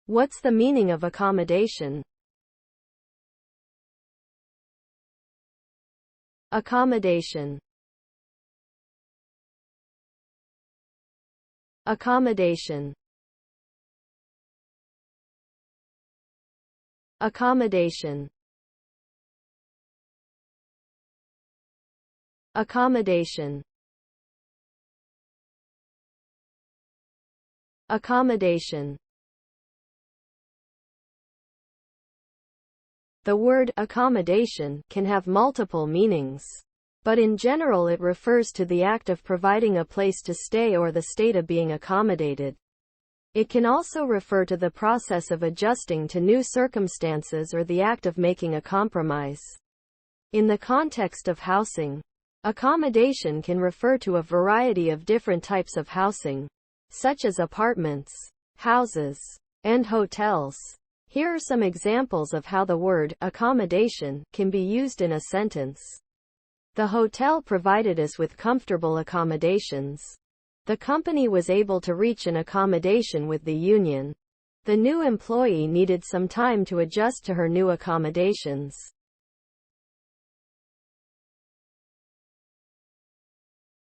What's the meaning of accommodation? Accommodation. Accommodation. Accommodation. Accommodation. Accommodation. The word accommodation can have multiple meanings, but in general it refers to the act of providing a place to stay or the state of being accommodated. It can also refer to the process of adjusting to new circumstances or the act of making a compromise. In the context of housing, accommodation can refer to a variety of different types of housing, such as apartments, houses, and hotels. Here are some examples of how the word accommodation can be used in a sentence. The hotel provided us with comfortable accommodations. The company was able to reach an accommodation with the union. The new employee needed some time to adjust to her new accommodations.